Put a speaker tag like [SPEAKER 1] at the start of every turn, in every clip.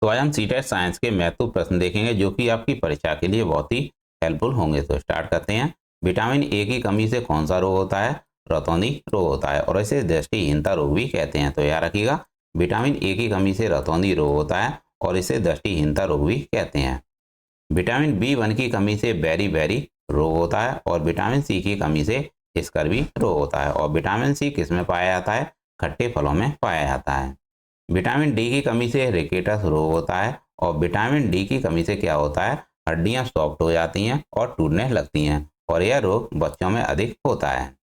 [SPEAKER 1] तो आज हम सीटेट साइंस के महत्वपूर्ण प्रश्न देखेंगे जो कि आपकी परीक्षा के लिए बहुत ही हेल्पफुल होंगे। तो स्टार्ट करते हैं। विटामिन ए की कमी से कौन सा रोग होता है? रतौंधी रोग होता है और इसे दृष्टिहीनता रोग भी कहते हैं। तो याद रखिएगा, विटामिन ए की कमी से रतौंधी रोग होता है और इसे दृष्टिहीनता रोग भी कहते हैं। विटामिन बी1 की कमी से बेरी बेरी रोग होता है और विटामिन सी की कमी से स्कर्वी रोग होता है। और विटामिन सी किस में पाया जाता है? खट्टे फलों में पाया जाता है। विटामिन डी की कमी से रिकेटस रोग होता है और विटामिन डी की कमी से क्या होता है? हड्डियां सॉफ्ट हो जाती हैं और टूटने लगती हैं और यह रोग बच्चों में अधिक होता है।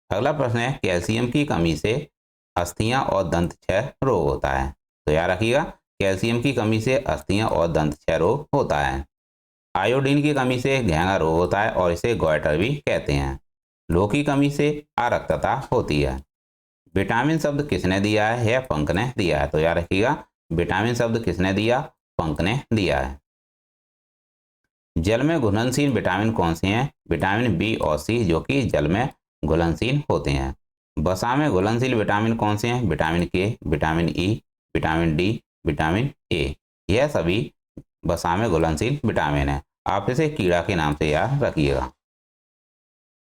[SPEAKER 1] अगला प्रश्न है, कैल्शियम की कमी से अस्थियां और दंत क्षय रोग होता है। तो याद रखिएगा, कैल्शियम की कमी से अस्थियां और दंत क्षय रोग होता है। आयोडीन की कमी से घेंगा रोग होता है और इसे गॉइटर भी कहते हैं। लोह की कमी से अरक्तता होती है। विटामिन शब्द किसने दिया है? यह पंक ने दिया है। तो याद रखिएगा, विटामिन शब्द किसने दिया? पंक ने दिया है। जल में घुलनशील विटामिन कौन से हैं? विटामिन बी और सी जो कि जल में घुलनशील होते हैं। वसा में घुलनशील विटामिन कौन से हैं? विटामिन के, vitamin E, vitamin D, vitamin A. यह सभी वसा में घुलनशील विटामिन है। आप इसे कीड़ा के नाम से याद रखिएगा।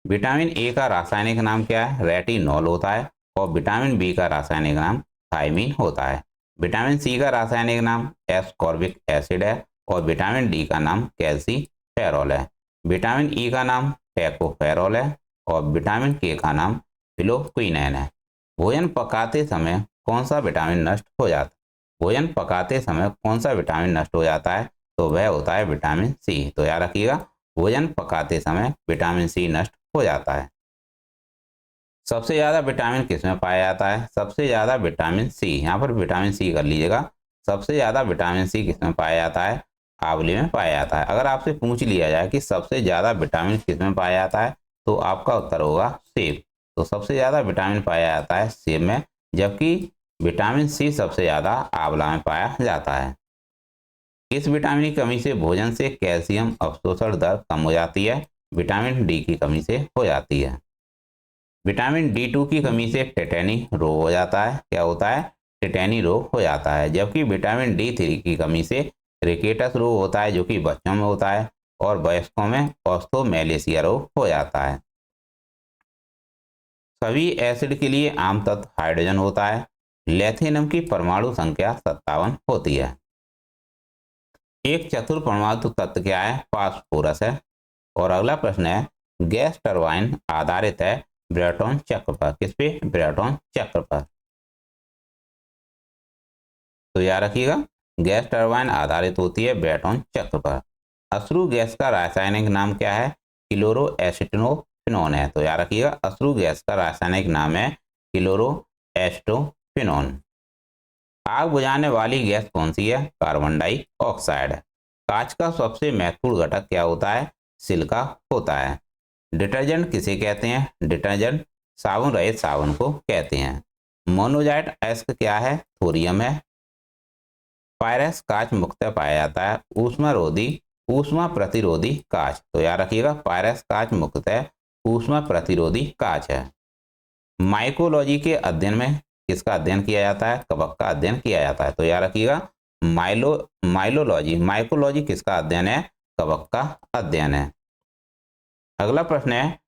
[SPEAKER 1] विटामिन ए का रासायनिक नाम क्या है? रेटिनॉल होता है और विटामिन बी का रासायनिक नाम थायमीन होता है। विटामिन सी का रासायनिक नाम एस्कॉर्बिक एसिड है और विटामिन डी का नाम कैल्सीफेरॉल है। विटामिन ई का नाम टैकोफेरॉल है और विटामिन के का नाम फिलोक्विनैन है। भोजन पकाते समय कौन सा विटामिन नष्ट हो जाता है? भोजन पकाते समय कौन सा विटामिन नष्ट हो जाता है? तो वह होता है विटामिन सी। तो याद रखिएगा, भोजन पकाते समय विटामिन सी नष्ट हो जाता है। सबसे ज्यादा विटामिन किस में पाया जाता है? सबसे ज्यादा विटामिन सी, यहाँ पर विटामिन सी कर लीजिएगा। सबसे ज्यादा विटामिन सी किस में पाया जाता है? आंवले में पाया जाता है। अगर आपसे पूछ लिया जाए कि सबसे ज्यादा विटामिन किस में पाया जाता है, तो आपका उत्तर होगा सेब। तो सबसे ज्यादा विटामिन पाया जाता है सेब में, जबकि विटामिन सी सबसे ज्यादा आंवला में पाया जाता है। इस विटामिन की कमी से भोजन से कैल्शियम अवशोषण दर कम हो जाती है। विटामिन डी की कमी से हो जाती है। विटामिन डी2 की कमी से टेटेनी रोग हो जाता है। क्या होता है? टेटेनी रोग हो जाता है। जबकि विटामिन डी3 की कमी से रिकेटस रोग होता है जो कि बच्चों में होता है और वयस्कों में ऑस्थोमेलेसिया रोग हो जाता है। सभी एसिड के लिए आम तत्व हाइड्रोजन होता है। लेथिनम की परमाणु संख्या 57 होती है। एक चतुर परमाणु तत्व क्या है? फास्फोरस है। और अगला प्रश्न है, गैस टरबाइन आधारित है ब्रेटॉन चक्र पर। किस पे? ब्रेटॉन चक्र पर। तो याद रखिएगा, गैस टरबाइन आधारित होती है ब्रेटॉन चक्र पर। अश्रु गैस का रासायनिक नाम क्या है? क्लोरोएसिटोफिनोन है। तो याद रखिएगा, अश्रु गैस का रासायनिक नाम है क्लोरोएसिटोफिनोन। आग बुझाने वाली गैस कौन सी है? Carbon dioxide. कांच का सबसे महत्वपूर्ण घटक क्या होता है? सिलिका होता है। डिटर्जेंट किसे कहते हैं? डिटर्जेंट साबुन रहित साबुन को कहते हैं। मोनोजाइट अयस्क क्या है? थोरियम है। पायरस कांच मुख्यतः पाया जाता है ऊष्मा प्रतिरोधी कांच। तो याद रखिएगा, पायरस कांच मुख्यतः ऊष्मा प्रतिरोधी कांच है। माइकोलॉजी के अध्ययन में किसका अध्ययन किया जाता है? कवक का अध्ययन किया जाता है। तो याद रखिएगा, माइकोलॉजी किसका अध्ययन है? कवक का अध्ययन है। अगला प्रश्न है,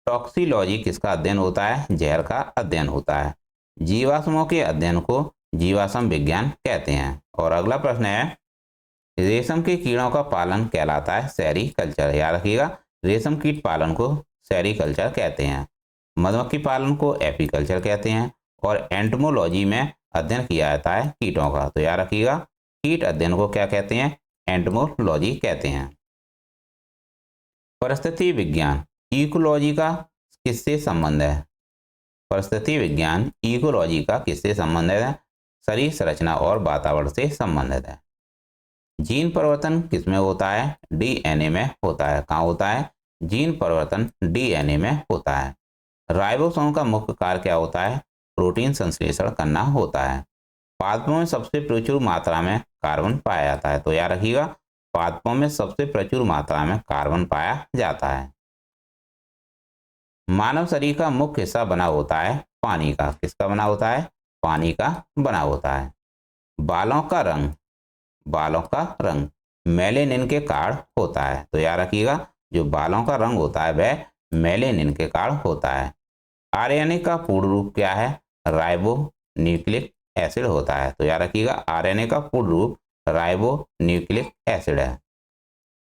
[SPEAKER 1] टॉक्सिलॉजी किसका अध्ययन होता है? जहर का अध्ययन होता है। जीवाश्मों के अध्ययन को जीवाश्म विज्ञान कहते हैं। और अगला प्रश्न है, रेशम के कीड़ों का पालन कहलाता है सेरीकल्चर। याद रखिएगा, रेशम कीट पालन को सेरीकल्चर कहते हैं। मधुमक्खी पालन को एपीकल्चर कहते हैं। और एंटमोलॉजी में अध्ययन किया जाता है कीटों का। तो याद रखिएगा, कीट अध्ययन को क्या कहते हैं? एंटमोलॉजी कहते हैं। परिस्थिति विज्ञान इकोलॉजी का किससे संबंध है? परिस्थिति विज्ञान इकोलॉजी का किससे संबंधित है? शरीर संरचना और वातावरण से संबंधित है। जीन परिवर्तन किसमें होता है? डीएनए में होता है। कहाँ होता है? जीन परिवर्तन डीएनए में होता है। राइबोसोम का मुख्य कार्य क्या होता है? प्रोटीन संश्लेषण करना होता है। पादपों में सबसे प्रचुर मात्रा में कार्बन पाया जाता है। तो याद रखिएगा, पादपों में सबसे प्रचुर मात्रा में कार्बन पाया जाता है। मानव शरीर का मुख्य हिस्सा बना होता है पानी का। किसका बना होता है? पानी का बना होता है। बालों का रंग बालों का रंग मेलेनिन के कारण होता है। तो याद रखिएगा, जो बालों का रंग होता है वह मेलेनिन के कारण होता है। आरएनए का पूर्ण रूप क्या है? राइबो न्यूक्लिक एसिड होता है। तो याद रखिएगा, आरएनए का पूर्ण रूप राइबो न्यूक्लिक एसिड है।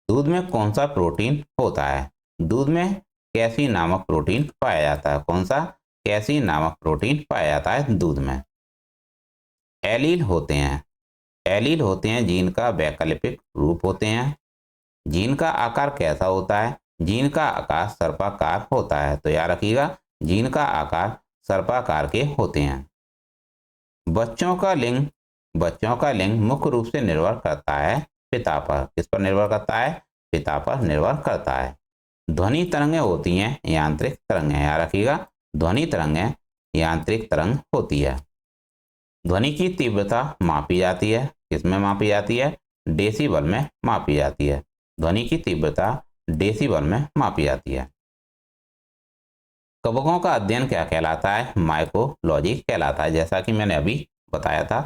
[SPEAKER 1] दूध में कौन सा प्रोटीन होता है? दूध में कैसीन नामक प्रोटीन पाया जाता है। कौन सा? कैसीन नामक प्रोटीन पाया जाता है दूध में। एलील होते हैं, एलील होते हैं जीन का वैकल्पिक रूप होते हैं। जीन का आकार कैसा होता है? जीन का आकार सर्पाकार होता है। तो याद रखिएगा, जीन का आकार सर्पाकार के होते हैं। बच्चों का लिंग, बच्चों का लिंग मुख्य रूप से निर्भर करता है पिता पर। किस पर निर्भर करता है? पिता पर निर्भर करता है। ध्वनि तरंगें होती हैं यांत्रिक तरंगें। याद रखिएगा, ध्वनि तरंगें यांत्रिक तरंग होती है। ध्वनि की तीव्रता मापी जाती है। किसमें मापी जाती है? डेसिबल में मापी जाती है। ध्वनि की तीव्रता डेसिबल में मापी जाती है। कवकों का अध्ययन क्या कहलाता है? माइकोलॉजी कहलाता है। जैसा कि मैंने अभी बताया था,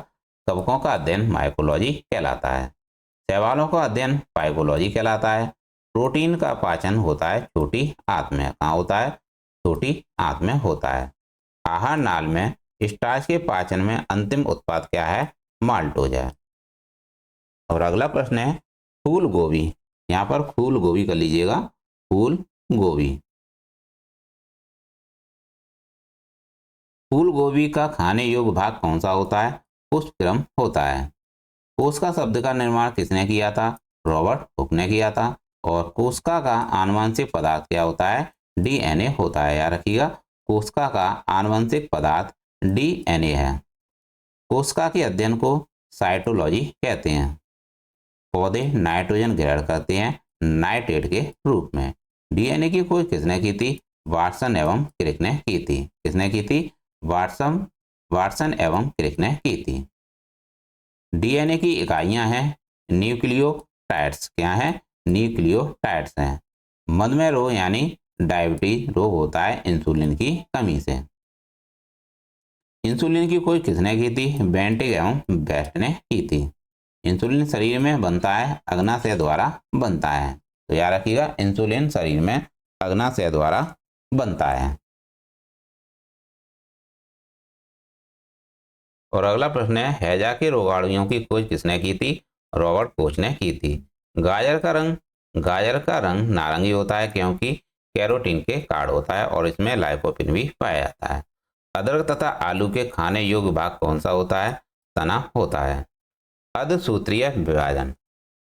[SPEAKER 1] कवकों का अध्ययन माइकोलॉजी कहलाता है। शैवालों का अध्ययन पाइकोलॉजी कहलाता है। प्रोटीन का पाचन होता है छोटी आंत में। कहाँ होता है? छोटी आंत में होता है। आहार नाल में स्टार्च के पाचन में अंतिम उत्पाद क्या है? माल्टोज है। और अगला प्रश्न है फूल गोभी। यहाँ पर फूल गोभी कर लीजिएगा, फूल गोभी। फूल गोभी का खाने योग्य भाग कौन सा होता है? पुष्पक्रम होता है। कोशिका शब्द का निर्माण किसने किया था? रॉबर्ट हुक ने किया था। और कोशिका का आनुवंशिक पदार्थ क्या होता है? डीएनए होता है। याद रखिएगा, कोशिका का आनुवंशिक पदार्थ डीएनए है। कोशिका के अध्ययन को साइटोलॉजी कहते हैं। पौधे नाइट्रोजन ग्रहण करते हैं नाइट्रेट के रूप में। डीएनए की खोज किसने की थी? वाटसन एवं क्रिक ने की थी। किसने की थी? वाटसन एवं क्रिक ने की थी। डीएनए की इकाइयां हैं न्यूक्लियोटाइड्स। क्या है? न्यूक्लियोटाइड्स हैं। मधुमेह रोग यानी डायबिटीज रोग होता है इंसुलिन की कमी से। इंसुलिन की खोज किसने की थी? बेंटिक एवं बेस्ट ने की थी। इंसुलिन शरीर में बनता है अग्नाशय द्वारा बनता है। तो याद रखिएगा, इंसुलिन शरीर में अग्नाशय द्वारा बनता है। और अगला प्रश्न है हैजा के रोगाणुओं की खोज किसने की थी? रॉबर्ट कोच ने की थी। गाजर का रंग नारंगी होता है क्योंकि कैरोटीन के कारण होता है और इसमें लाइकोपिन भी पाया जाता है। अदरक तथा आलू के खाने योग्य भाग कौन सा होता है? तना होता है। अर्धसूत्रीय विभाजन,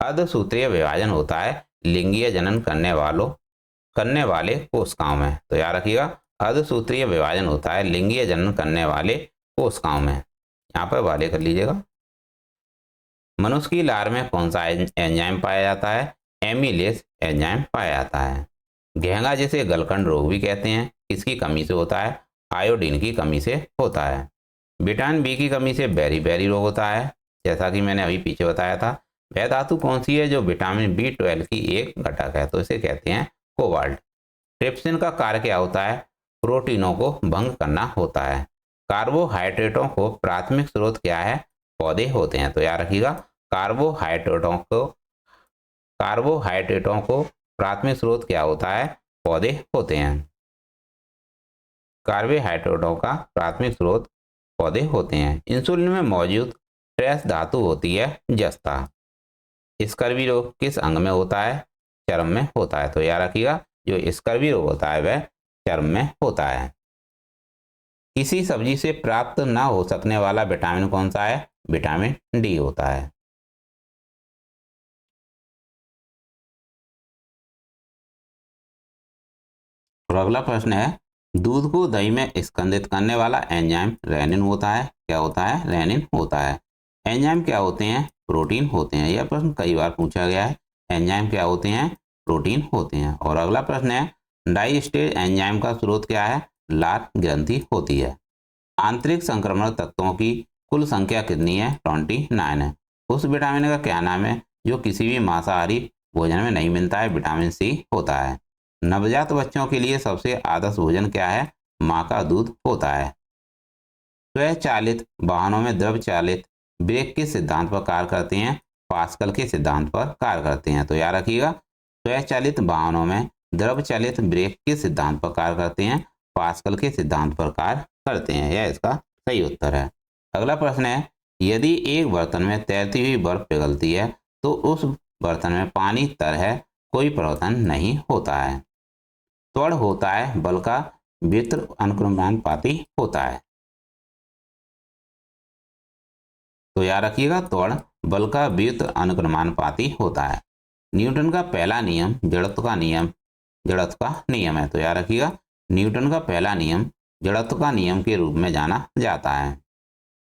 [SPEAKER 1] अर्धसूत्रीय विभाजन होता है लिंगीय जनन करने वाले कोशिकाओं में। तो याद रखिएगा, अर्धसूत्रीय विभाजन होता है लिंगीय जनन करने वाले कोशिकाओं में। यहाँ पर वाले कर लीजिएगा। मनुष्य की लार में कौन सा एंजाइम पाया जाता है? एमिलेज एंजाइम पाया जाता है। घेंगा जिसे गलकंड रोग भी कहते हैं, किसकी कमी से होता है? आयोडीन की कमी से होता है। विटामिन बी की कमी से बेरी रोग होता है, जैसा कि मैंने अभी पीछे बताया था। वह धातु कौन सी है जो विटामिन B12 की एक घटक है? तो इसे कहते हैं कोबाल्ट। ट्रिप्सिन का कार्य क्या होता है? प्रोटीनों को भंग करना होता है। कार्बोहाइड्रेटों को प्राथमिक स्रोत क्या है? पौधे होते हैं। तो याद रखिएगा, कार्बोहाइड्रेटों को प्राथमिक स्रोत क्या होता है? पौधे होते हैं। कार्बोहाइड्रेटों का प्राथमिक स्रोत पौधे होते हैं। इंसुलिन में मौजूद ट्रेस धातु होती है जस्ता। स्कर्वी रोग किस अंग में होता है? चर्म में होता है। तो याद रखिएगा, जो स्कर्वी रोग होता है वह चर्म में होता है। किसी सब्जी से प्राप्त ना हो सकने वाला विटामिन कौन सा है? विटामिन डी होता है। और अगला प्रश्न है दूध को दही में स्कंदित करने वाला एंजाइम रेनिन होता है। क्या होता है? रेनिन होता है। एंजाइम क्या होते हैं? प्रोटीन होते हैं। यह प्रश्न कई बार पूछा गया है। एंजाइम क्या होते हैं? प्रोटीन होते हैं। और अगला प्रश्न है डाइस्टेज एंजाइम का स्रोत क्या है? लाल ग्रंथि होती है। आंतरिक संक्रमण तत्वों की कुल संख्या कितनी है? 29 है। उस विटामिन का क्या नाम है जो किसी भी मांसाहारी भोजन में नहीं मिलता है? विटामिन सी होता है। नवजात बच्चों के लिए सबसे आदर्श भोजन क्या है? माँ का दूध होता है। स्वचालित वाहनों में द्रव चालित ब्रेक किस सिद्धांत पर कार्य करते हैं? पास्कल के सिद्धांत पर कार्य करते हैं। तो याद रखिएगा, स्वचालित वाहनों में द्रव चालित ब्रेक के सिद्धांत पर कार्य करते हैं, पास्कल के सिद्धांत पर कार्य करते हैं। यह इसका सही उत्तर है। अगला प्रश्न है, यदि एक बर्तन में तैरती हुई बर्फ पिघलती है तो उस बर्तन में पानी तर है, कोई परिवर्तन नहीं होता है। त्वरण होता है, बल का वितरण अनुक्रमानुपाती होता है। तो याद रखिएगा, त्वरण बल का वितरण अनुक्रमानुपाती होता है। न्यूटन का पहला नियम जड़त्व का नियम है। तो याद रखिएगा, न्यूटन का पहला नियम जड़त्व का नियम के रूप में जाना जाता है।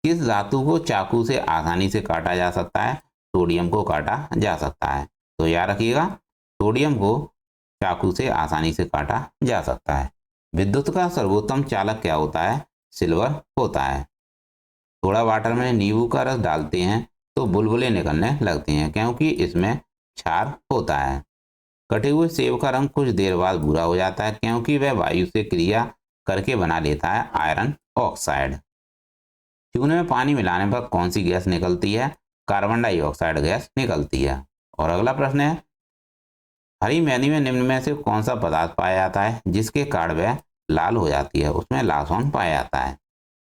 [SPEAKER 1] किस धातु को चाकू से आसानी से काटा जा सकता है? सोडियम को काटा जा सकता है। तो याद रखिएगा, सोडियम को चाकू से आसानी से काटा जा सकता है। विद्युत का सर्वोत्तम चालक क्या होता है? सिल्वर होता है। थोड़ा वाटर में नींबू का रस डालते हैं तो बुलबुले निकलने लगते हैं, क्योंकि इसमें क्षार होता है। कटे हुए सेब का रंग कुछ देर बाद भूरा हो जाता है, क्योंकि वह वायु से क्रिया करके बना लेता है आयरन ऑक्साइड। चूने में पानी मिलाने पर कौन सी गैस निकलती है? कार्बन डाइऑक्साइड गैस निकलती है। और अगला प्रश्न है, हरी मेहंदी में निम्न में से कौन सा पदार्थ पाया जाता है जिसके कारण वह लाल हो जाती है? उसमें लासोन पाया जाता है।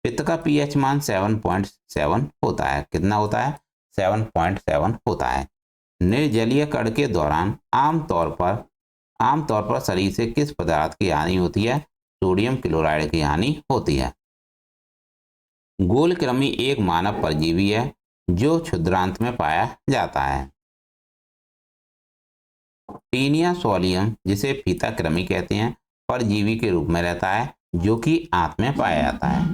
[SPEAKER 1] पित्त का पीएच मान 7.7 होता है। कितना होता है? 7.7 होता है। निर्जलीय कण के दौरान आमतौर पर शरीर से किस पदार्थ की हानि होती है? सोडियम क्लोराइड की हानि होती है। गोलकृमि एक मानव परजीवी है जो क्षुद्रांत में पाया जाता है। टीनिया सोलियम, जिसे फीता कृमि कहते हैं, परजीवी के रूप में रहता है जो कि आंत में पाया जाता है।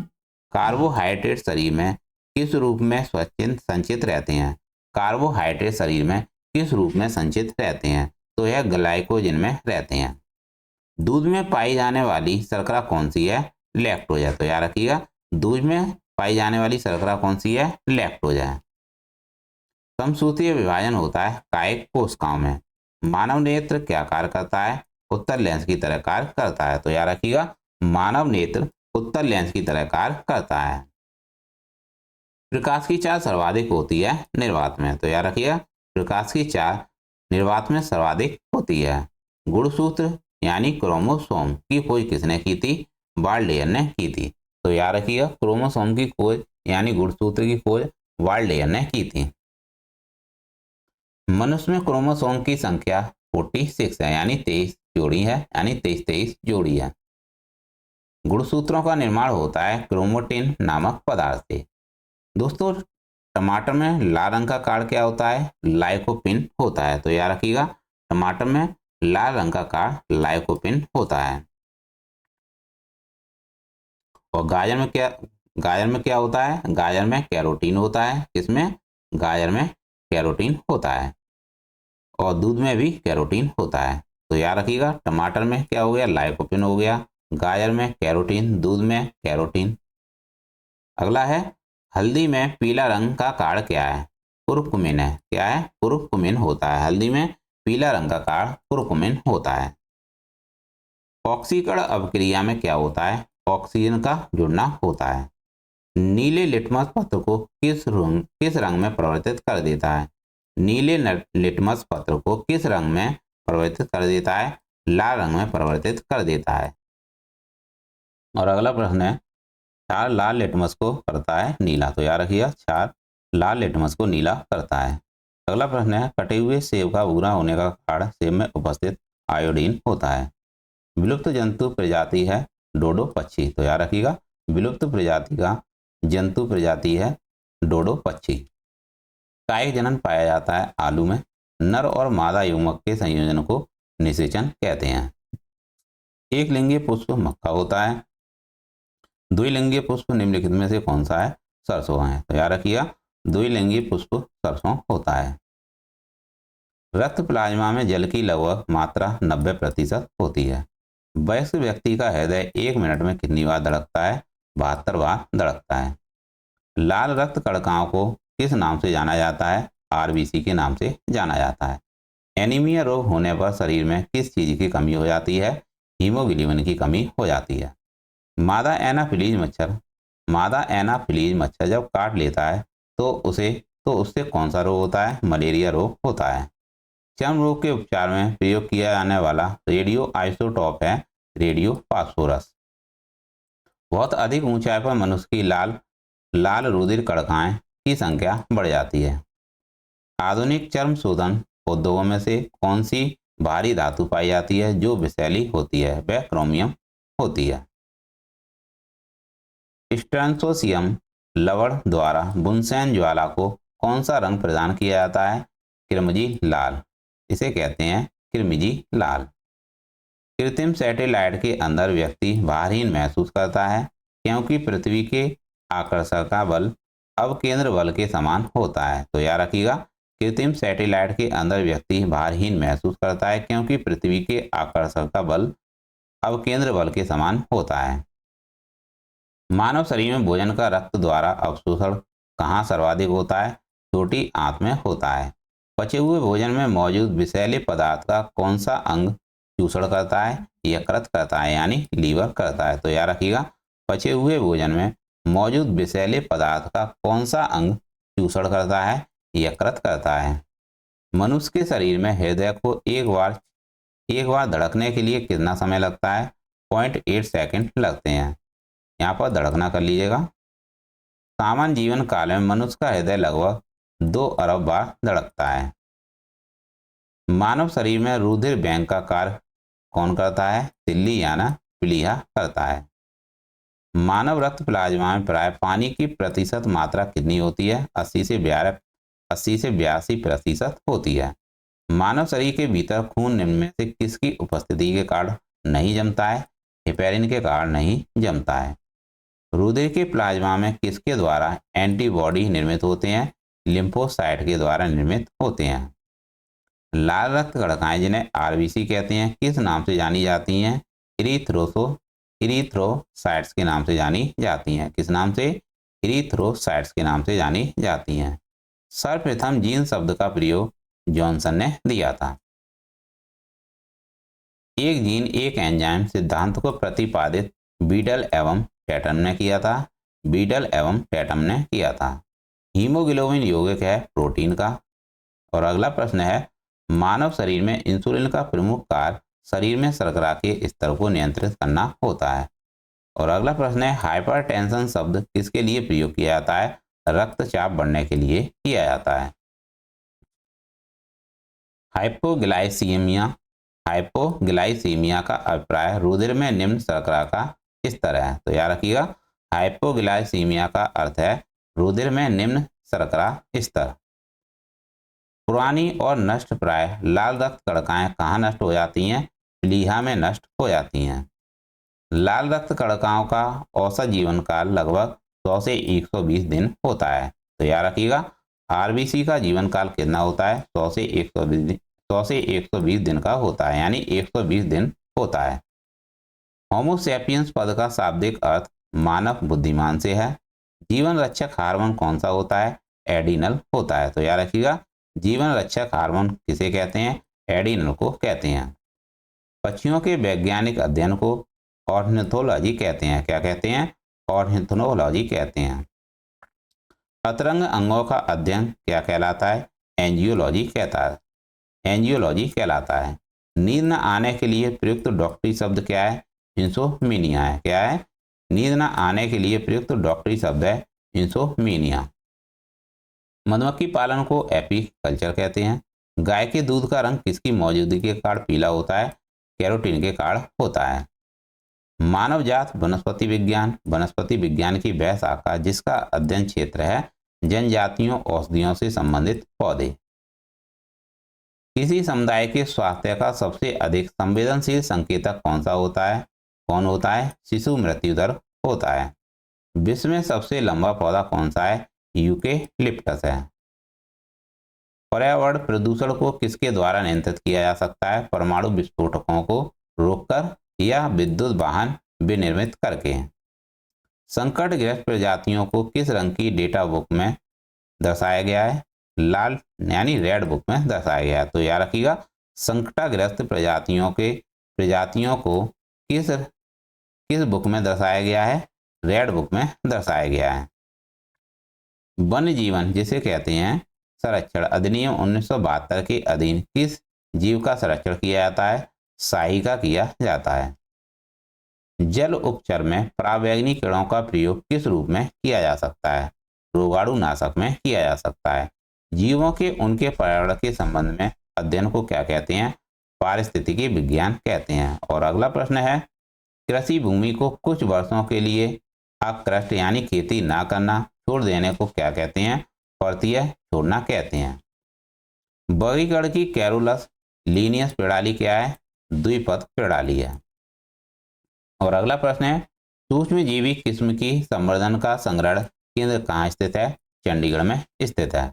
[SPEAKER 1] कार्बोहाइड्रेट शरीर में किस रूप में संचित रहते हैं? कार्बोहाइड्रेट शरीर में किस रूप में संचित रहते हैं? तो यह ग्लाइकोजन में रहते हैं। दूध में पाई जाने वाली शर्करा कौन सी है? लैक्टोज है। तो याद रखिएगा, दूध में पाई जाने वाली शर्करा कौन सी है? लैक्टोज है। समसूत्रीय विभाजन होता है कायिक कोशिकाओं में। मानव नेत्र क्या कार्य करता है? उत्तर लेंस की तरह कार्य करता है। तो याद रखिएगा, मानव नेत्र उत्तर लेंस की तरह कार्य करता है। प्रकाश की चाल सर्वाधिक होती है निर्वात में। तो याद रखिएगा, प्रकाश की चाल निर्वात में सर्वाधिक होती है। गुणसूत्र यानी क्रोमोसोम की खोज किसने की थी? वाल्डेयर ने की थी। तो याद रखिएगा, क्रोमोसोम की खोज यानी गुणसूत्र की खोज वाल्डेयर ने की थी। मनुष्य में क्रोमोसोम की संख्या 46 है, यानी 23 जोड़ी है, यानी 23 जोड़ी है। गुणसूत्रों का निर्माण होता है क्रोमेटिन नामक पदार्थ से। दोस्तों, टमाटर में लाल रंग का कार्ड क्या होता है? लाइकोपिन होता है। तो याद रखिएगा, टमाटर में लाल रंग का कार्ड लाइकोपिन होता है। और गाजर में क्या होता है? गाजर में कैरोटीन होता है। किसमें? गाजर में कैरोटीन होता है। और दूध में भी कैरोटीन होता है। तो याद रखिएगा, टमाटर में क्या हो गया? लाइकोपिन हो गया। गाजर में कैरोटीन, दूध में कैरोटीन। अगला है, हल्दी में पीला रंग का कार्ड क्या है? कुरकुमिन है। क्या है? कुरकुमिन होता है। हल्दी में पीला रंग का कार्ड कुरकुमिन होता है। ऑक्सीकरण अभिक्रिया में क्या होता है? ऑक्सीजन का जुड़ना होता है। नीले लिटमस पत्र को किस रंग में परिवर्तित कर देता है? नीले लिटमस पत्र को किस रंग में परिवर्तित कर देता है? लाल रंग में परिवर्तित कर देता है। और अगला प्रश्न है, क्षार लाल लिटमस को करता है नीला। तो याद रखिएगा, क्षार लाल लिटमस को नीला करता है। अगला प्रश्न है, कटे हुए सेब का भूरा होने का कारण सेब में उपस्थित आयोडीन होता है। विलुप्त जंतु प्रजाति है डोडो पक्षी। तो याद रखिएगा, विलुप्त प्रजाति का जंतु प्रजाति है डोडो पक्षी। कायिक जनन पाया जाता है आलू में। नर और मादा युग्मक के संयोजन को निषेचन कहते हैं। एक लिंगीय पुष्प मक्का होता है। द्विलिंगीय पुष्प निम्नलिखित में से कौन सा है? सरसों है। तो याद रखिएगा, द्विलिंगीय पुष्प सरसों होता है। रक्त प्लाज्मा में जल की लगभग मात्रा 90% होती है। वयस्क व्यक्ति का हृदय 1 मिनट में कितनी बार धड़कता है? 72 बार धड़कता है। लाल रक्त कणिकाओं को किस नाम से जाना जाता है? आरबीसी के नाम से जाना जाता है। एनीमिया रोग होने पर शरीर में किस चीज की कमी हो जाती है? हीमोग्लोबिन की कमी हो जाती है। मादा एनाफिलीज मच्छर जब काट लेता है तो उसे तो उससे कौन सा रोग होता है? मलेरिया रोग होता है। चर्म रोग के उपचार में प्रयोग किया जाने वाला रेडियो आइसोटॉप है रेडियो फास्फोरस। बहुत अधिक ऊंचाई पर मनुष्य की लाल लाल रुधिर कणिकाएं की संख्या बढ़ जाती है। आधुनिक चर्म शोधन उद्योगों में से कौन सी भारी धातु पाई जाती है जो विषैली होती है? वह क्रोमियम होती है। स्ट्रैंथोसियम लवण द्वारा बुनसेन ज्वाला को कौन सा रंग प्रदान किया जाता है? किरमिजी लाल। इसे कहते हैं किरमिजी लाल। कृत्रिम सैटेलाइट के अंदर व्यक्ति भारहीन महसूस करता है क्योंकि पृथ्वी के आकर्षण का बल अवकेंद्र बल के समान होता है। तो याद रखिएगा, कृत्रिम सैटेलाइट के अंदर व्यक्ति भारहीन महसूस करता है क्योंकि पृथ्वी के आकर्षण का बल अवकेंद्र बल के समान होता है। मानव शरीर में भोजन का रक्त द्वारा अवशोषण कहाँ सर्वाधिक होता है? छोटी आंत में होता है। पचे हुए भोजन में मौजूद विषैले पदार्थ का कौन सा अंग चूषण करता है? यकृत करता है, यानी लीवर करता है। तो याद रखिएगा, पचे हुए भोजन में मौजूद विषैले पदार्थ का कौन सा अंग चूषण करता है? यकृत करता है। मनुष्य के शरीर में हृदय को एक बार धड़कने के लिए कितना समय लगता है? 0.8 सेकंड लगते हैं। यहाँ पर धड़कना कर लीजिएगा। सामान्य जीवन काल में मनुष्य का हृदय लगभग 2 अरब बार धड़कता है। मानव शरीर में रुधिर बैंक का कार्य कौन करता है? तिल्ली याना प्लीहा करता है। मानव रक्त प्लाज्मा में प्राय पानी की प्रतिशत मात्रा कितनी होती है? 80 से 82% होती है। मानव शरीर के भीतर खून निम्न में से किसकी उपस्थिति के कारण नहीं जमता है? हेपेरिन के कारण नहीं जमता है। रुधिर के प्लाज्मा में किसके द्वारा एंटीबॉडी निर्मित होते हैं? लिम्फोसाइट के द्वारा निर्मित होते हैं। लाल रक्त कणिकाएं जिन्हें आरबीसी कहते हैं किस नाम से जानी जाती हैं? इरीथ्रोसाइट्स के नाम से जानी जाती हैं। किस नाम से? इरीथ्रोसाइट्स के नाम से जानी जाती हैं। सर्वप्रथम जीन शब्द का प्रयोग जॉनसन ने दिया था। एक जीन एक एंजाइम सिद्धांत को प्रतिपादित बीडल एवं टैटम ने किया था। बीडल एवं टैटम ने किया था। हीमोग्लोबिन यौगिक है प्रोटीन का। और अगला प्रश्न है, मानव शरीर में इंसुलिन का प्रमुख कार्य शरीर में शर्करा के स्तर को नियंत्रित करना होता है। और अगला प्रश्न है, हाइपरटेंशन शब्द किसके लिए प्रयोग किया जाता है? रक्तचाप बढ़ने के लिए किया जाता है। हाइपोग्लाइसीमिया का अभिप्राय रुधिर में निम्न शर्करा का स्तर है। तो याद रखिएगा, हाइपोग्लाइसीमिया का अर्थ है रुधिर में निम्न शर्करा स्तर। पुरानी और नष्ट प्राय लाल रक्त कणिकाएं कहाँ नष्ट हो जाती हैं? प्लीहा में नष्ट हो जाती हैं। लाल रक्त कणिकाओं का औसत जीवन काल लगभग 100 से 120 दिन होता है। तो याद रखिएगा, आरबीसी का जीवन काल कितना होता है? 100 से 120 दिन का होता है, यानी 120 दिन होता है। होमोसैपियंस पद का शाब्दिक अर्थ मानव बुद्धिमान से है। जीवन रक्षक हार्मोन कौन सा होता है? एडिनल होता है। तो याद रखिएगा, जीवन रक्षक हार्मोन किसे कहते हैं? एडिनल को कहते हैं। पक्षियों के वैज्ञानिक अध्ययन को ऑर्निथोलॉजी कहते हैं। क्या कहते हैं? ऑर्निथोलॉजी कहते हैं। अतरंग अंगों का अध्ययन क्या कहलाता है? एंजियोलॉजी कहलाता है। नींद न आने के लिए प्रयुक्त डॉक्टरी शब्द क्या है? इंसोम्निया है। क्या है? नींद न आने के लिए प्रयुक्त डॉक्टरी शब्द है इंसोम्निया। मधुमक्खी पालन को एपीकल्चर कहते हैं। गाय के दूध का रंग किसकी मौजूदगी के कारण पीला होता है? कैरोटीन के कारण होता है। मानव जात वनस्पति विज्ञान की वह शाखा जिसका अध्ययन क्षेत्र है जनजातियों औषधियों से संबंधित पौधे। किसी समुदाय के स्वास्थ्य का सबसे अधिक संवेदनशील संकेतक कौन होता है? शिशु मृत्यु दर होता है। विश्व में सबसे लंबा पौधा कौन सा है? यूकेलिप्टस है। पर्यावरण प्रदूषण को किसके द्वारा नियंत्रित किया जा सकता है? परमाणु विस्फोटकों को रोककर या विद्युत वाहन विनिर्मित करके। संकटग्रस्त प्रजातियों को किस रंग की डेटा बुक में दर्शाया गया है? लाल यानी रेड बुक में दर्शाया गया है। तो याद रखिएगा, संकटग्रस्त प्रजातियों को किस बुक में दर्शाया गया है? रेड बुक में दर्शाया गया है। वन्य जीवन जिसे कहते हैं संरक्षण अधिनियम 1972 के अधीन किस जीव का संरक्षण किया जाता है? शाही का किया जाता है। जल उपचर में पराबैंगनी कीड़ों का प्रयोग किस रूप में किया जा सकता है? रोगाणुनाशक में किया जा सकता है। जीवों के उनके पर्यावरण के संबंध में अध्ययन को क्या कहते हैं? पारिस्थितिकी विज्ञान कहते हैं। और अगला प्रश्न है, कृषि भूमि को कुछ वर्षों के लिए अकृष्ट यानी खेती ना करना, छोड़ देने को क्या कहते हैं? पर्तीय छोड़ना कहते हैं। वर्गीकरण की कैरोलस लीनियस प्रणाली क्या है? द्विपद प्रणाली है। और अगला प्रश्न है, सूक्ष्मजीवी किस्म की संवर्धन का संग्रहण केंद्र कहाँ स्थित है? चंडीगढ़ में स्थित है।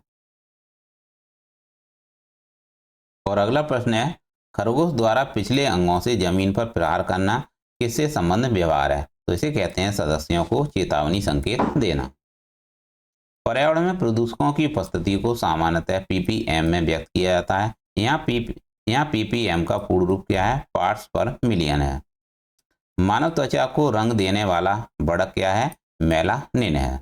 [SPEAKER 1] और अगला प्रश्न है, खरगोश द्वारा पिछले अंगों से जमीन पर प्रहार करना किससे संबंध व्यवहार है? तो इसे कहते हैं सदस्यों को चेतावनी संकेत देना। पर्यावरण में प्रदूषकों की उपस्थिति को सामान्यतः पीपीएम में व्यक्त किया जाता है। यहाँ पीपीएम का पूर्ण रूप क्या है? पार्ट्स पर मिलियन है। मानव त्वचा को रंग देने वाला बढ़क क्या है? मेलानिन है।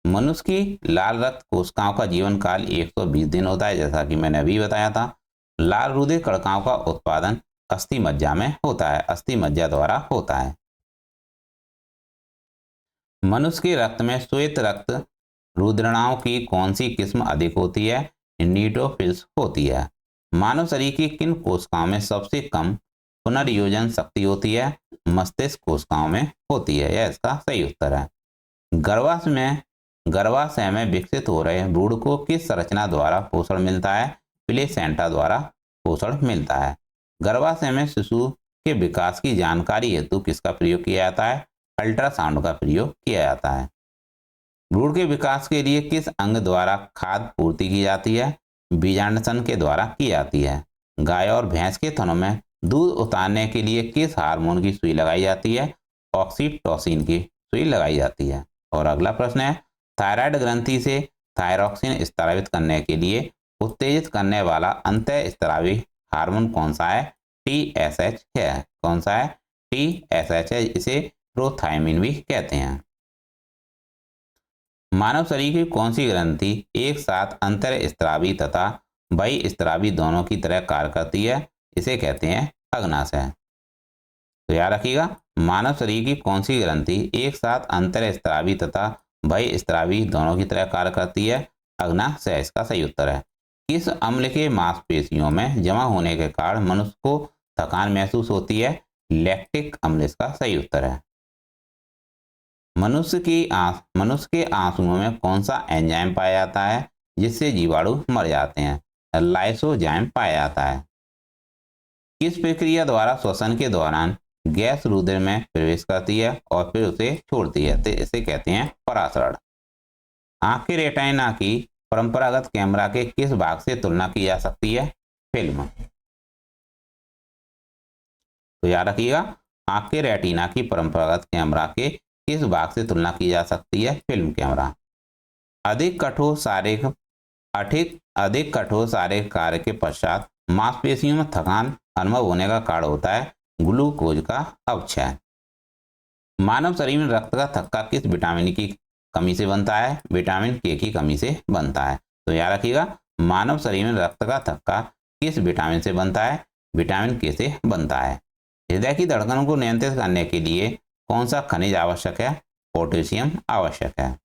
[SPEAKER 1] मनुष्य की लाल रक्त कोशिकाओं का जीवन काल 120 दिन होता है, जैसा कि मैंने अभी बताया था। लाल रुधिर कणिकाओं का उत्पादन अस्थि मज्जा में होता है, अस्थि मज्जा द्वारा होता है। मनुष्य के रक्त में श्वेत रक्त रुधिरणाओं की कौन सी किस्म अधिक होती है? न्यूट्रोफिल्स होती है। मानव शरीर की किन कोशिकाओं में सबसे कम पुनर्योजन शक्ति होती है? मस्तिष्क कोशिकाओं में होती है। यह इसका सही उत्तर है। गर्भाशय में विकसित हो रहे भ्रूण को किस संरचना द्वारा पोषण मिलता है? प्लेसेंटा द्वारा पोषण मिलता है। गर्भाशय में शिशु के विकास की जानकारी हेतु किसका प्रयोग किया जाता है? अल्ट्रासाउंड का प्रयोग किया जाता है। भ्रूण के विकास के लिए किस अंग द्वारा खाद्य पूर्ति की जाती है? बीजांडसन के द्वारा की जाती है। गाय और भैंस के थनों में दूध उतारने के लिए किस हार्मोन की सुई लगाई जाती है? ऑक्सीटोसिन की सुई लगाई जाती है। और अगला प्रश्न है, थायराइड ग्रंथि से थायरॉक्सिन स्रावित करने के लिए उत्तेजित करने वाला अंतःस्रावी हार्मोन कौन सा है? TSH है। कौन सा है? TSH है। इसे प्रोथायमिन भी कहते हैं। मानव शरीर की कौन सी ग्रंथि एक साथ अंतःस्रावी तथा बहिःस्रावी दोनों की तरह कार्य करती है? इसे कहते हैं अग्नाशय। तो याद रखिएगा, मानव शरीर की कौन सी ग्रंथि एक साथ अंतःस्रावी तथा बहिःस्रावी दोनों की तरह कार्य करती है? अग्नाशय इसका सही उत्तर है। किस अम्ल के मांसपेशियों में जमा होने के कारण मनुष्य को थकान महसूस होती है? लैक्टिक अम्ल इसका सही उत्तर है। मनुष्य के आंसुओं में कौन सा एंजाइम पाया जाता है जिससे जीवाणु मर जाते हैं? लाइसोजाइम पाया जाता है। किस प्रक्रिया द्वारा श्वसन के दौरान गैस रुधिर में प्रवेश करती है और फिर उसे छोड़ती है? तो इसे कहते हैं परासरण। आंख के रेटिना की परंपरागत कैमरा के किस भाग से तुलना की जा सकती है? फिल्म। तो याद रखिएगा, आंख के रेटिना की परंपरागत कैमरा के किस भाग से तुलना की जा सकती है? Film camera. अधिक कठोर शारीरिक कार्य के पश्चात मांसपेशियों में थकान अनुभव होने का कारण होता है ग्लूकोज का अपक्षय। मानव शरीर में रक्त का थक्का किस विटामिन की कमी से बनता है? विटामिन के की कमी से बनता है। तो याद रखिएगा, मानव शरीर में रक्त का थक्का किस विटामिन से बनता है? विटामिन के से बनता है। हृदय की धड़कनों को नियंत्रित करने के लिए कौन सा खनिज आवश्यक है? पोटेशियम आवश्यक है।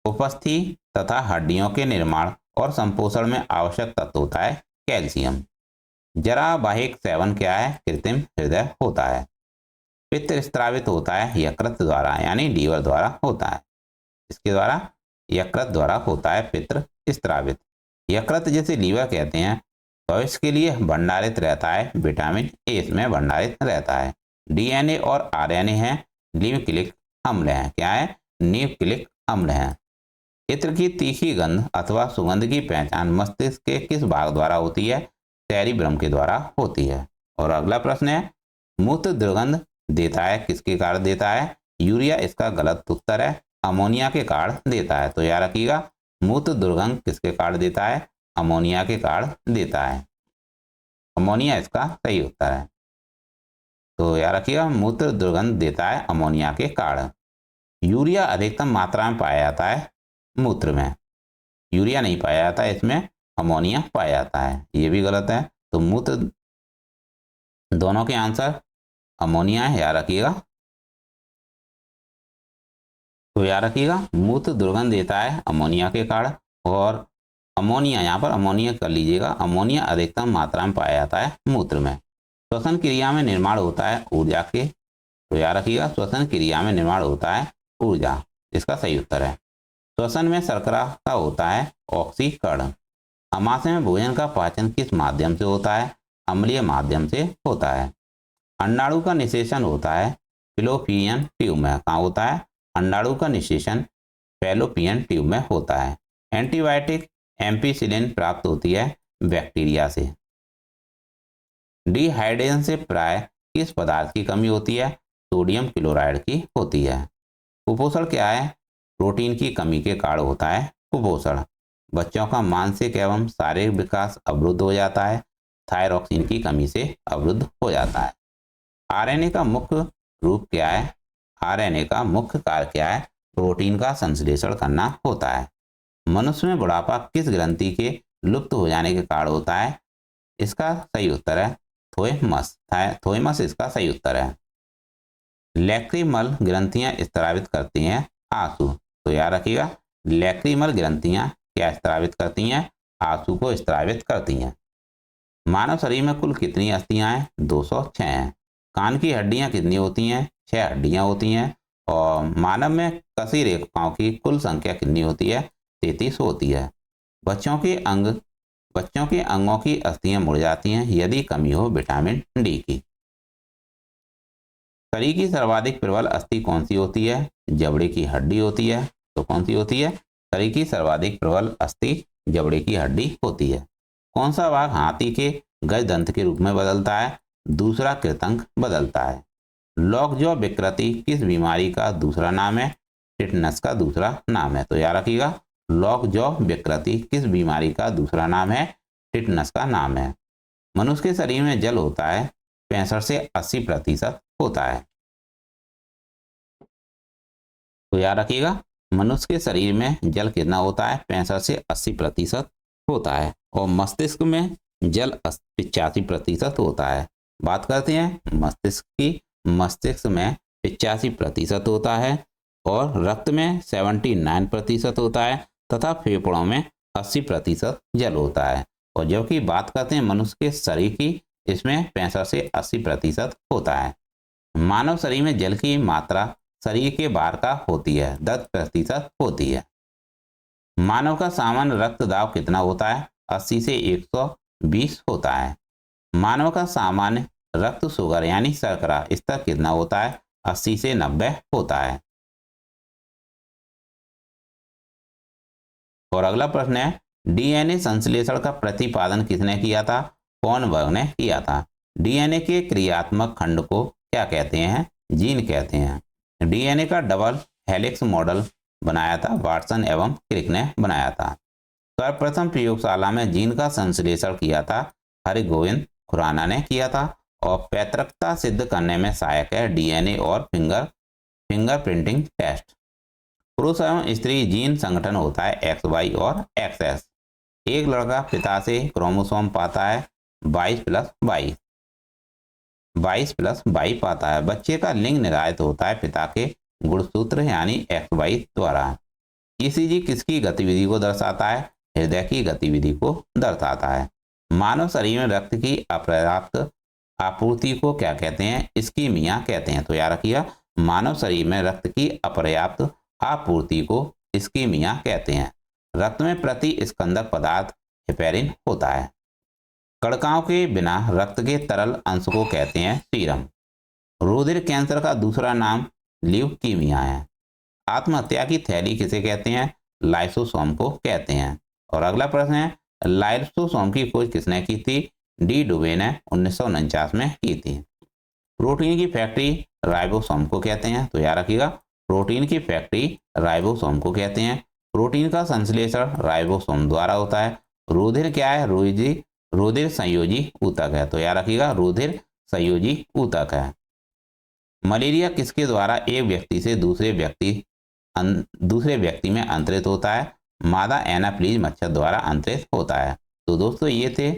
[SPEAKER 1] उपस्थिति तथा हड्डियों के निर्माण और संपोषण में आवश्यक तत्व होता है कैल्शियम। जरावाहिक सेवन क्या है? कृत्रिम हृदय होता है। पित्त स्रावित होता है यकृत द्वारा, यानी लीवर द्वारा होता है। इसके द्वारा यकृत द्वारा होता है पित्त स्रावित। यकृत जिसे लीवर कहते हैं भविष्य के लिए भंडारित रहता है विटामिन ए, इसमें भंडारित रहता है। डीएनए और आरएनए है न्यूक्लिक अम्ल है। क्या है? न्यूक्लिक अम्ल है। इत्र की तीखी गंध अथवा सुगंध की पहचान मस्तिष्क के किस भाग द्वारा होती है? सेरिब्रम के द्वारा होती है। और अगला प्रश्न है, मूत्र दुर्गंध देता है किसके कारण देता है? यूरिया इसका गलत उत्तर है। अमोनिया के कारण देता है। तो याद रखिएगा, मूत्र दुर्गंध किसके कारण देता है? अमोनिया के कारण देता है। अमोनिया इसका सही उत्तर है। तो याद रखिएगा, मूत्र दुर्गंध देता है अमोनिया के कारण। यूरिया अधिकतम मात्रा में पाया जाता है मूत्र में। यूरिया नहीं पाया जाता है, इसमें अमोनिया पाया जाता है, ये भी गलत है। तो मूत्र, दोनों के आंसर अमोनिया है, याद रखिएगा। तो याद रखिएगा, मूत्र दुर्गंध देता है अमोनिया के कारण, और अमोनिया, यहाँ पर अमोनिया कर लीजिएगा, अमोनिया अधिकतम मात्रा में पाया जाता है मूत्र में। श्वसन क्रिया में निर्माण होता है ऊर्जा के, तो याद रखिएगा, श्वसन क्रिया में निर्माण होता है ऊर्जा, इसका सही उत्तर है। श्वसन में शर्करा का होता है ऑक्सीकरण। अमाशय में भोजन का पाचन किस माध्यम से होता है? अम्लीय माध्यम से होता है। अंडाणु का निषेचन होता है फैलोपियन ट्यूब में, कहाँ होता है? अंडाणु का निषेचन फैलोपियन ट्यूब में होता है। एंटीबायोटिक एम्पिसिलिन प्राप्त होती है बैक्टीरिया से। डिहाइड्रेशन से प्राय किस पदार्थ की कमी होती है? सोडियम क्लोराइड की होती है। कुपोषण क्या है? प्रोटीन की कमी के कारण होता है कुपोषण। बच्चों का मानसिक एवं शारीरिक विकास अवरुद्ध हो जाता है, थायरॉक्सिन की कमी से अवरुद्ध हो जाता है। आरएनए का मुख्य रूप क्या है? आरएनए का मुख्य कार्य क्या है? प्रोटीन का संश्लेषण करना होता है। मनुष्य में बुढ़ापा किस ग्रंथि के लुप्त हो जाने के कारण होता है? इसका सही उत्तर है थोएमस। थोएमस इसका सही उत्तर है। लैक्रिमल ग्रंथियां स्त्रावित करती हैं आंसू, तो याद रखिएगा, लैक्रिमल ग्रंथियां क्या स्त्रावित करती हैं? आंसू को स्त्रावित करती हैं। मानव शरीर में कुल कितनी अस्थियां हैं? 206 हैं। कान की हड्डियां कितनी होती हैं? 6 हड्डियां होती हैं। और मानव में कसी रेखाओं की कुल संख्या कितनी होती है? 33 होती है। बच्चों के अंगों की अस्थियां मुड़ जाती हैं यदि कमी हो विटामिन डी की। शरीर की सर्वाधिक प्रबल अस्थि कौन सी होती है? जबड़े की हड्डी होती है। तो कौन सी होती है? शरीर की सर्वाधिक प्रबल अस्थि जबड़े की हड्डी होती है। कौन सा भाग हाथी के गजदंत के रूप में बदलता है? दूसरा कृतंक बदलता है। लॉकजॉ विकृति किस बीमारी का दूसरा नाम है? टिटनस का दूसरा नाम है। तो याद रखिएगा, लॉकजॉ विकृति किस बीमारी का दूसरा नाम है? टिटनस का नाम है। मनुष्य के शरीर में जल होता है 65 से 80% होता है। तो याद रखिएगा, मनुष्य के शरीर में जल कितना होता है? 65 से 80% होता है। और मस्तिष्क में जल 85% होता है। बात करते हैं मस्तिष्क की। मस्तिष्क में 85% होता है, और रक्त में 79% होता है, तथा फेफड़ों में 80% जल होता है। और जबकि बात करते हैं मनुष्य के शरीर की, इसमें 65 से 80% होता है। मानव शरीर में जल की मात्रा शरीर के बाहर का होती है 10% होती है। मानव का सामान्य रक्त दाब कितना होता है? 80 से 120 होता है। मानव का सामान्य रक्त शुगर यानी शर्करा स्तर कितना होता है? 80 से 90 होता है। और अगला प्रश्न है, डीएनए संश्लेषण का प्रतिपादन किसने किया था? कॉर्नबर्ग ने किया था। डीएनए के क्रियात्मक खंड को क्या कहते हैं? जीन कहते हैं। डीएनए का डबल हेलिक्स मॉडल बनाया था वाटसन एवं क्रिक ने बनाया था। सर्वप्रथम प्रयोगशाला में जीन का संश्लेषण किया था हरगोविंद खुराना ने किया था। और पैतृकता सिद्ध करने में सहायक है डीएनए और फिंगरप्रिंटिंग टेस्ट। पुरुष एवं स्त्री जीन संगठन होता है XY और XX। एक लड़का पिता से क्रोमोसोम पाता है 22+22 पाता है। बच्चे का लिंग निर्धारित होता है पिता के गुणसूत्र यानी XY द्वारा। ईसीजी किसकी गतिविधि को दर्शाता है? हृदय की गतिविधि को दर्शाता है। मानव शरीर में रक्त की अपर्याप्त आपूर्ति को क्या कहते हैं? इस्कीमिया कहते हैं। तो याद रखिएगा, मानव शरीर में रक्त की अपर्याप्त आपूर्ति को इस्कीमिया कहते हैं। रक्त में प्रति स्कंदक पदार्थ हेपेरिन होता है। कणिकाओं के बिना रक्त के तरल अंश को कहते हैं सीरम। रुधिर कैंसर का दूसरा नाम ल्यूकीमिया है। आत्महत्या की थैली किसे कहते हैं? लाइसोसोम को कहते हैं। और अगला प्रश्न है, लाइसोसोम की खोज किसने की थी? डी डुबे ने 1949 में की थी। प्रोटीन की फैक्ट्री राइबोसोम को कहते हैं। तो याद रखिएगा, प्रोटीन की फैक्ट्री राइबोसोम को कहते हैं। प्रोटीन का संश्लेषण राइबोसोम द्वारा होता है। रुधिर क्या है? रुधिर संयोजी ऊतक है। तो याद रखिएगा, रुधिर संयोजी ऊतक है। मलेरिया किसके द्वारा एक व्यक्ति से दूसरे व्यक्ति दूसरे व्यक्ति में अंतरित होता है, मादा एनाप्लीज मच्छर द्वारा अंतरित होता है। तो दोस्तों ये थे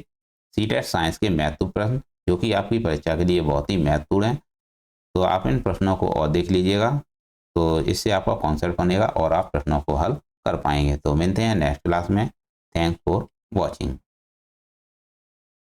[SPEAKER 1] सीटेट साइंस के महत्वपूर्ण प्रश्न, जो कि आपकी परीक्षा के लिए बहुत ही महत्वपूर्ण है। तो आप इन प्रश्नों को और देख लीजिएगा, तो इससे आपका कॉन्सेप्ट बनेगा और आप प्रश्नों को हल कर पाएंगे। तो मिलते हैं नेक्स्ट क्लास में। Thanks for watching.